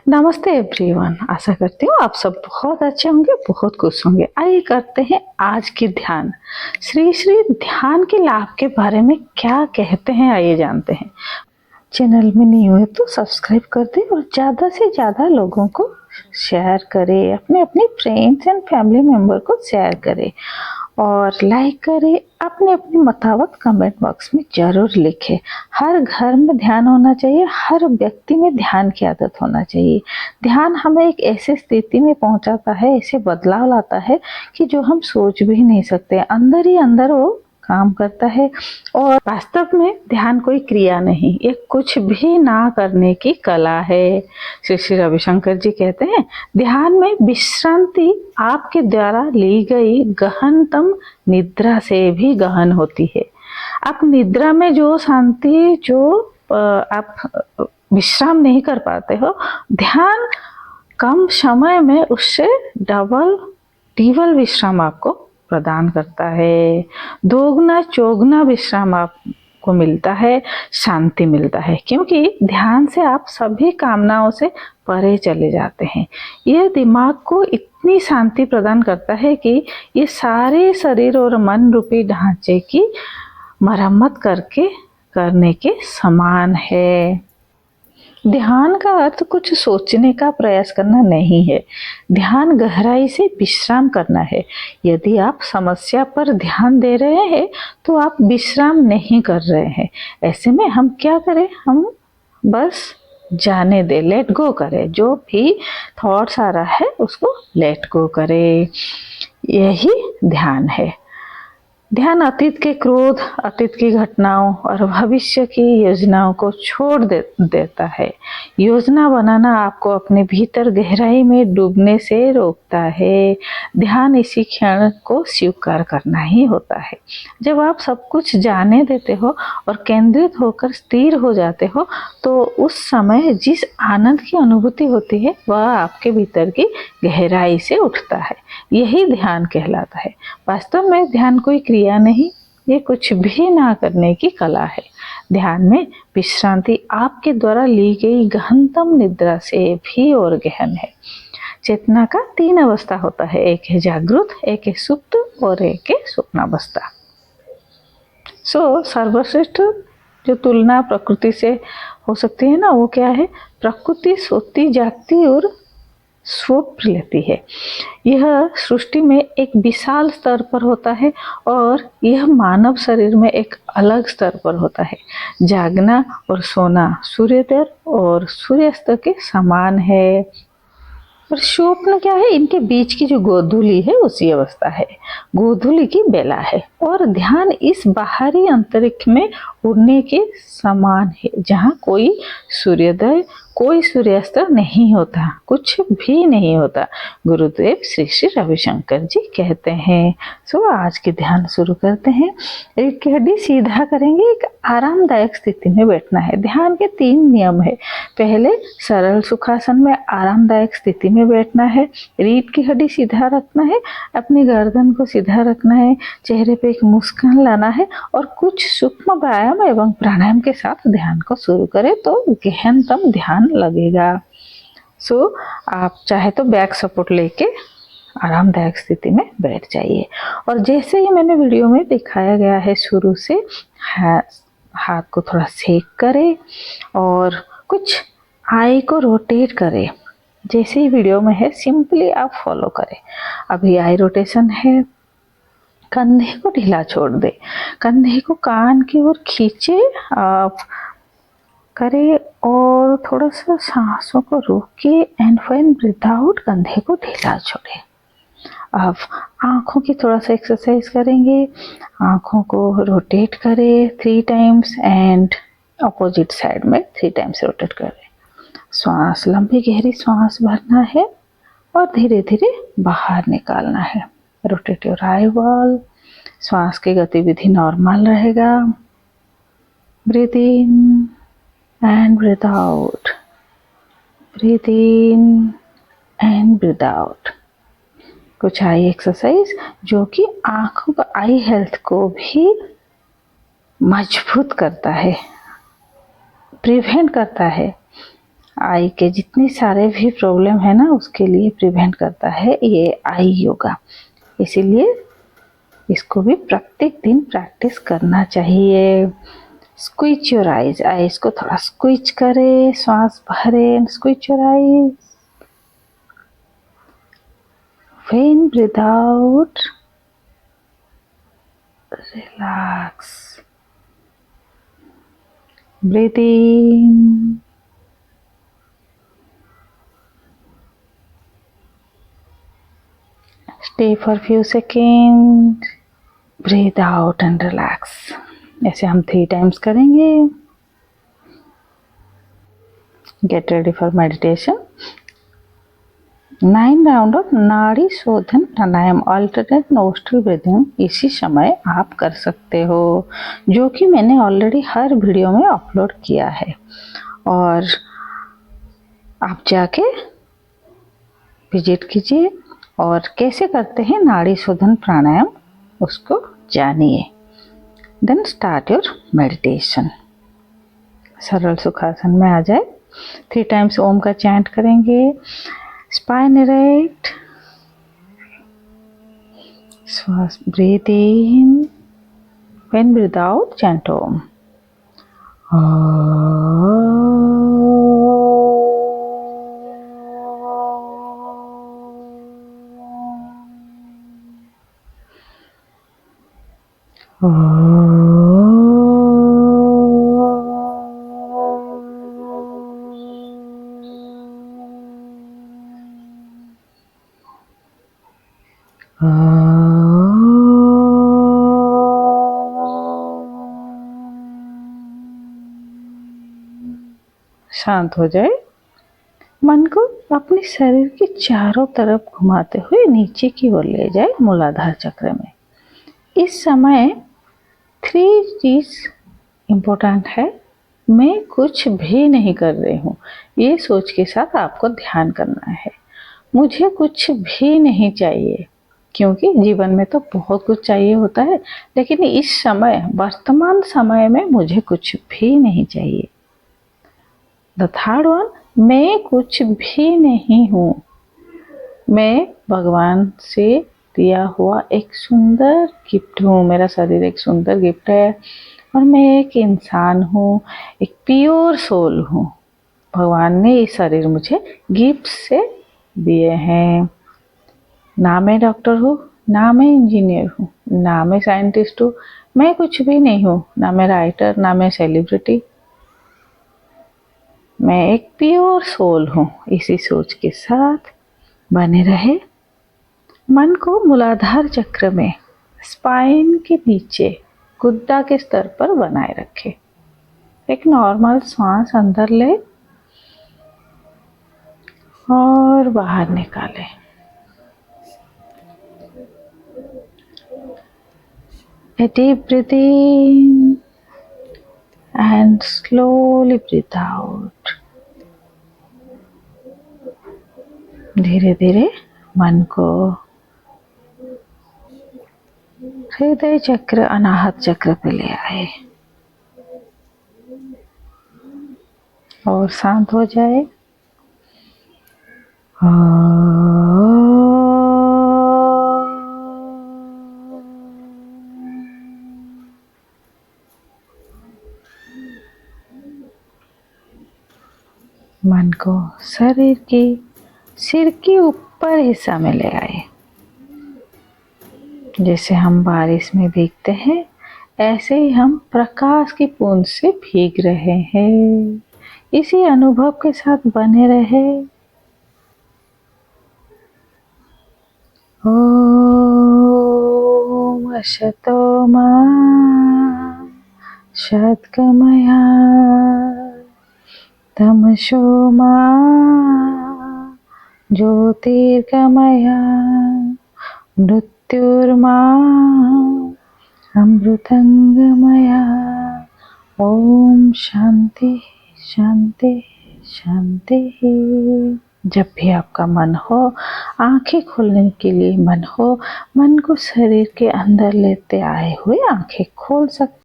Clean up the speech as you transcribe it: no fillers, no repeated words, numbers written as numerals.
नमस्ते एवरीवन। आशा करती हूँ आप सब बहुत अच्छे होंगे, बहुत खुश होंगे। आइए करते हैं आज की ध्यान। श्री श्री ध्यान के लाभ के बारे में क्या कहते हैं, आइए जानते हैं। चैनल में नहीं हुए तो सब्सक्राइब कर दें और ज़्यादा से ज़्यादा लोगों को शेयर करें, अपने अपने फ्रेंड्स एंड फैमिली मेम्बर को शेयर करें और लाइक करें। अपने अपने मुताबिक कमेंट बॉक्स में ज़रूर लिखें। हर घर में ध्यान होना चाहिए, हर व्यक्ति में ध्यान की आदत होना चाहिए। ध्यान हमें एक ऐसी स्थिति में पहुंचाता है, ऐसे बदलाव लाता है कि जो हम सोच भी नहीं सकते। अंदर ही अंदर वो काम करता है। और वास्तव में ध्यान कोई क्रिया नहीं, ये कुछ भी ना करने की कला है। श्री श्री रविशंकर जी कहते हैं, ध्यान में विश्रांति आपके द्वारा ली गई गहनतम निद्रा से भी गहन होती है। आप निद्रा में जो शांति, जो आप विश्राम नहीं कर पाते हो, ध्यान कम समय में उससे डबल विश्राम आपको प्रदान करता है। दोगुना चौगुना विश्राम आपको मिलता है, शांति मिलता है, क्योंकि ध्यान से आप सभी कामनाओं से परे चले जाते हैं। यह दिमाग को इतनी शांति प्रदान करता है कि ये सारे शरीर और मन रूपी ढांचे की मरम्मत करने के समान है। ध्यान का अर्थ कुछ सोचने का प्रयास करना नहीं है। ध्यान गहराई से विश्राम करना है। यदि आप समस्या पर ध्यान दे रहे हैं तो आप विश्राम नहीं कर रहे हैं। ऐसे में हम क्या करें, हम बस जाने दे, लेट गो करें। जो भी थॉट्स आ रहा है उसको लेट गो करें, यही ध्यान है। ध्यान अतीत के क्रोध, अतीत की घटनाओं और भविष्य की योजनाओं को छोड़ देता है। योजना बनाना आपको अपने भीतर गहराई में डूबने से रोकता है। ध्यान इसी क्षण को स्वीकार करना ही होता है। जब आप सब कुछ जाने देते हो और केंद्रित होकर स्थिर हो जाते हो तो उस समय जिस आनंद की अनुभूति होती है वह आपके भीतर की गहराई से उठता है। यही ध्यान कहलाता है। वास्तव में ध्यान कोई क्रिया नहीं, ये कुछ भी ना करने की कला है। ध्यान में विश्रांति आपके द्वारा ली गई गहनतम निद्रा से भी और गहन है। चेतना का 3 अवस्था होता है, एक है जागृत, एक है सुप्त और एक है स्वप्नावस्था। सर्वश्रेष्ठ जो तुलना प्रकृति से हो सकती है ना, वो क्या है? प्रकृति सोती जागती और स्वप्न लेती है। यह सृष्टि में एक विशाल स्तर पर होता है और यह मानव शरीर में एक अलग स्तर पर होता है। जागना और सोना सूर्योदय और सूर्यास्त के समान है। और स्वप्न क्या है? इनके बीच की जो गोधूली है उसी अवस्था है, गोधूली की बेला है। और ध्यान इस बाहरी अंतरिक्ष में उड़ने के समान है, जहाँ कोई सूर्योदय, कोई सूर्यास्त नहीं होता, कुछ भी नहीं होता। गुरुदेव श्री श्री रविशंकर जी कहते हैं। आज के ध्यान शुरू करते हैं। रीढ़ की हड्डी सीधा करेंगे, एक आरामदायक स्थिति में बैठना है। ध्यान के 3 नियम है। पहले सरल सुखासन में आरामदायक स्थिति में बैठना है। रीढ़ की हड्डी सीधा रखना है, अपनी गर्दन को सीधा रखना है, चेहरे पे एक मुस्कान लाना है और कुछ सूक्ष्म व्यायाम एवं प्राणायाम के साथ ध्यान को शुरू करें तो गहनतम ध्यान लगेगा। आप चाहे तो बैक सपोर्ट लेके आरामदायक स्थिति में बैठ जाइए। और जैसे ही मैंने वीडियो में दिखाया गया है, शुरू से हाथ को थोड़ा सेक करें और कुछ आई को रोटेट करें। जैसे ही वीडियो में है सिंपली आप फॉलो करें। अभी आई रोटेशन है, कंधे को ढीला छोड़ दे, कंधे को कान की ओर खींचे आप करें और थोड़ा सा सांसों को रोके एंड व्हेन ब्रीथ आउट कंधे को ढीला छोड़े। अब आँखों की थोड़ा सा एक्सरसाइज करेंगे। आँखों को रोटेट करें 3 टाइम्स एंड अपोजिट साइड में 3 टाइम्स रोटेट करें। श्वास, लंबी गहरी श्वास भरना है और धीरे धीरे बाहर निकालना है। Rotate your eye ball. श्वास की गतिविधि नॉर्मल रहेगा। Breathe in and breathe out, breathe in and breathe out। कुछ आई एक्सरसाइज जो कि आँखों का आई हेल्थ को भी मजबूत करता है, प्रिवेंट करता है आई के जितने सारे भी प्रॉब्लम है ना उसके लिए प्रिवेंट करता है ये आई योगा। इसीलिए इसको भी प्रत्येक दिन प्रैक्टिस करना चाहिए। स्क्विच योर आईज, आईज को थोड़ा स्क्विच करें, श्वास भरें, squeeze your eyes, when breathe out relax, breathe in, stay for few seconds, breathe out and relax। ऐसे हम 3 टाइम्स करेंगे। Get ready for meditation. 9 round of नाड़ी शोधन प्राणायाम, अल्टरनेट नोस्ट्रल ब्रीदिंग इसी समय आप कर सकते हो, जो कि मैंने ऑलरेडी हर वीडियो में अपलोड किया है, और आप जाके विजिट कीजिए और कैसे करते हैं नाड़ी शोधन प्राणायाम उसको जानिए। Then start your meditation. सरल सुखासन में आ जाए। 3 टाइम्स ओम का चैंट करेंगे। स्पाइन इरेक्ट, श्वास breathe in, when breathe out chant Om. शांत हो जाए। मन को अपने शरीर के चारों तरफ घुमाते हुए नीचे की ओर ले जाए मूलाधार चक्र में। इस समय 3 चीज इम्पोर्टेंट है। मैं कुछ भी नहीं कर रही हूँ, ये सोच के साथ आपको ध्यान करना है। मुझे कुछ भी नहीं चाहिए, क्योंकि जीवन में तो बहुत कुछ चाहिए होता है, लेकिन इस समय वर्तमान समय में मुझे कुछ भी नहीं चाहिए। द थर्ड वन, मैं कुछ भी नहीं हूँ, मैं भगवान से दिया हुआ एक सुंदर गिफ्ट हूँ। मेरा शरीर एक सुंदर गिफ्ट है और मैं एक इंसान हूँ, एक प्योर सोल हूँ। भगवान ने ये शरीर मुझे गिफ्ट से दिए हैं। ना मैं डॉक्टर हूँ, ना मैं इंजीनियर हूँ, ना मैं साइंटिस्ट हूँ, मैं कुछ भी नहीं हूँ, ना मैं राइटर, ना मैं सेलिब्रिटी, मैं एक प्योर सोल हूँ। इसी सोच के साथ बने रहे। मन को मूलाधार चक्र में स्पाइन के नीचे गुद्दा के स्तर पर बनाए रखे। एक नॉर्मल सांस अंदर ले और बाहर निकाले। A deep breath in and slowly breathe out। धीरे धीरे मन को हृदय चक्र, अनाहत चक्र पे ले आए और शांत हो जाए। मन को शरीर की सिर के ऊपर हिस्सा में ले आए। जैसे हम बारिश में भीगते हैं, ऐसे ही हम प्रकाश की बूंद से भीग रहे हैं। इसी अनुभव के साथ बने रहे। ओम असतो मा सद्गमय तमसो मा ज्योतिर्गमय मृत्युर्मा अमृतंगमय। ओम शांति शांति शांति। जब भी आपका मन हो, आंखें खोलने के लिए मन हो, मन को शरीर के अंदर लेते आए हुए आंखें खोल सकते।